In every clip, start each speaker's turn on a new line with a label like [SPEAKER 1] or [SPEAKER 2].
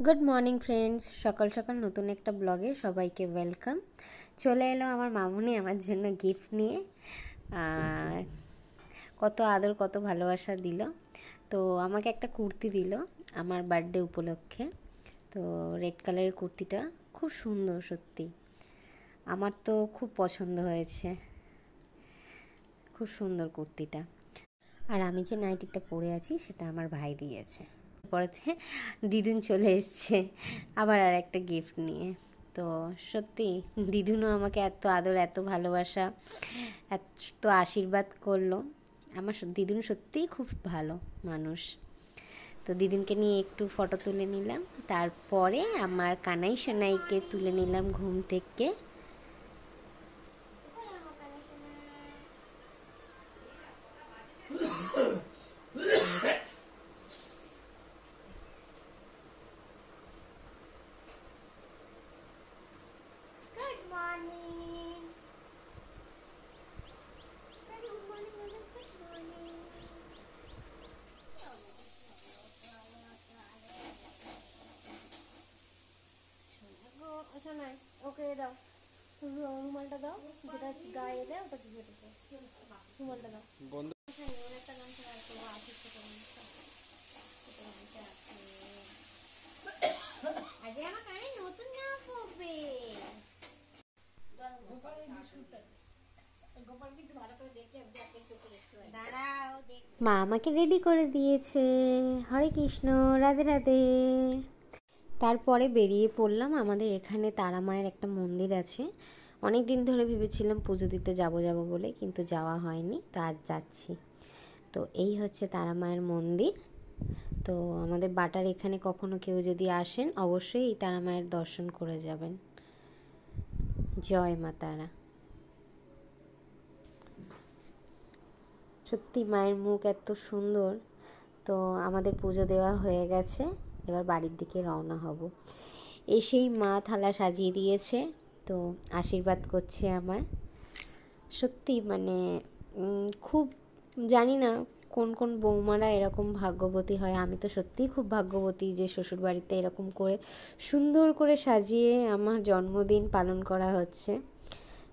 [SPEAKER 1] Good morning friends, সকাল সকাল নতুন একটা ব্লগে সবাইকে ওয়েলকাম। চলে এলো আমার মামুনি আমার জন্য গিফট নিয়ে। কত আদর কত ভালোবাসা দিল। তো আমাকে একটা কুর্তি দিল আমার বার্থডে উপলক্ষে। তো রেড কালারের কুর্তিটা খুব সুন্দর, সত্যি আমার তো খুব পছন্দ হয়েছে। খুব সুন্দর কুর্তিটা। আর আমি যে নাইটিটা পরে আছি সেটা আমার ভাই দিয়েছে। পরেতে দিদুন চলে এসছে আবার আর একটা গিফট নিয়ে। তো সত্যি দিদুনও আমাকে এত আদর এত ভালোবাসা এত আশীর্বাদ করলো। আমার দিদুন সত্যিই খুব ভালো মানুষ। তো দিদুনকে নিয়ে একটু ফটো তুলে নিলাম, তারপরে আমার কানাই সোনাইকে তুলে নিলাম ঘুম থেকে। ওকে দাও, রুমালটা দাও, যেটা গায়ে দেয় ওটা দিয়ে দেবো। রুমালটা দাও। একটা গামছা রাখো, আজকে আমার কানে নতুন জামা পরবে। মা আমাকে রেডি করে দিয়েছে। হরে কৃষ্ণ, রাধে রাধে। তারপরে বেরিয়ে পড়লাম। আমাদের এখানে তারা মায়ের একটা মন্দির আছে। অনেক দিন ধরে ভেবেছিলাম পুজো দিতে যাব বলে, কিন্তু যাওয়া হয়নি। তো আজ যাচ্ছি। তো এই হচ্ছে তারা মায়ের মন্দির। তো আমাদের বাটার এখানে কখনো কেউ যদি আসেন অবশ্যই এই তারা মায়ের দর্শন করে যাবেন। জয় মা তারা। সত্যি মায়ের মুখ এত সুন্দর। তো আমাদের পুজো দেওয়া হয়ে গেছে, এবার বাড়ির দিকে রওনা হব। এসেই মা থালা সাজিয়ে দিয়েছে, তো আশীর্বাদ করছে আমায়। সত্যি মানে খুব জানি না কোন কোন বৌমারা এরকম ভাগ্যবতী হয়। আমি তো সত্যিই খুব ভাগ্যবতী যে শ্বশুরবাড়িতে এরকম করে সুন্দর করে সাজিয়ে আমার জন্মদিন পালন করা হচ্ছে।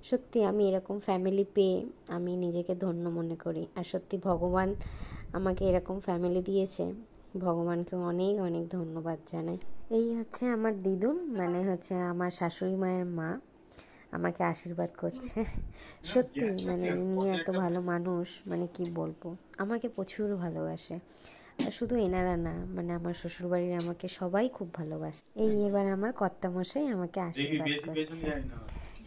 [SPEAKER 1] সত্যি আমি এরকম ফ্যামিলি পেয়ে আমি নিজেকে ধন্য মনে করি। আর সত্যি ভগবান আমাকে এরকম ফ্যামিলি দিয়েছে, ভগবানকে অনেক অনেক ধন্যবাদ জানাই। এই হচ্ছে আমার দিদুন, মানে হচ্ছে আমার শাশুড়ি মায়ের মা, আমাকে আশীর্বাদ করছে। সত্যি মানে ইনি এত ভালো মানুষ, মানে কি বলবো, আমাকে প্রচুর ভালোবাসে। আর শুধু এনারা না, মানে আমার শ্বশুরবাড়ির আমাকে সবাই খুব ভালোবাসে। এই এবার আমার কর্তামশাই আমাকে আশীর্বাদ করছে।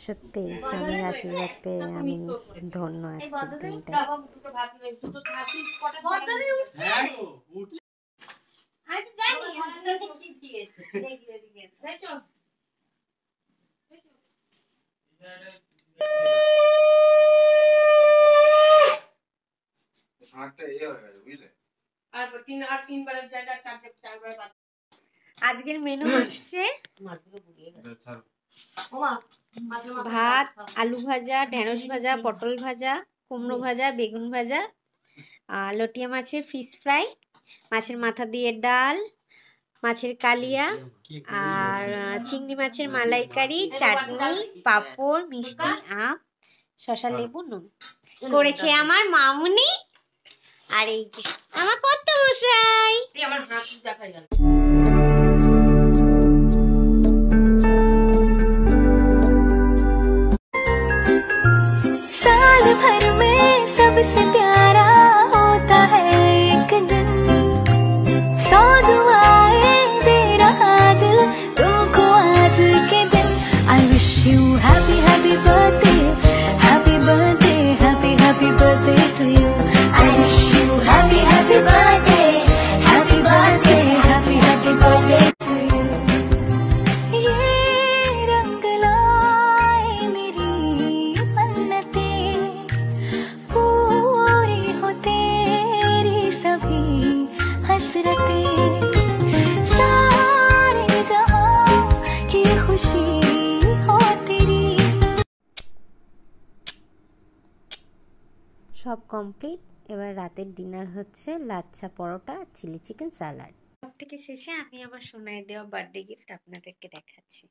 [SPEAKER 1] সত্যি স্বামীর আশীর্বাদ পেয়ে আমি ধন্য আজকের দিনটা। আজকের মেনু হচ্ছে ভাত, আলু ভাজা, ঢেঁড়স ভাজা, পটল ভাজা, কুমড়ো ভাজা, বেগুন ভাজা, লটিয়া মাছের ফিশ ফ্রাই, মাছের মাথা দিয়ে ডাল, মাছের কালিয়া, আর চিংড়ি মাছের মালাইকারি, চাটনি, পাঁপড়, মিষ্টি, আম, শসা, লেবু, নুন করেছে আমার মামুনি। আর এই যে আমার কর্তামশাই। আমার হাত দেখাই গেল। साल भर में सबसे प्यारा होता है एक दिन, 100 दुआएं दे रहा दिल तुमको आज के दिन। I wish you happy happy birthday, happy birthday, happy happy birthday to you. I wish you happy happy birthday, happy birthday, happy happy birthday to you. ये रंग लाए मेरी मन्नतें, पूरी हो तेरी सभी हसरतें, सारे जहां की खुशी हो तेरी। সব কমপ্লিট। এবার রাতের ডিনার হচ্ছে lachha paratha, chilli chicken, salad. থেকে শেষে আমি আমার সোনায় দেওয়া বার্থডে গিফট আপনাদেরকে দেখাচ্ছি।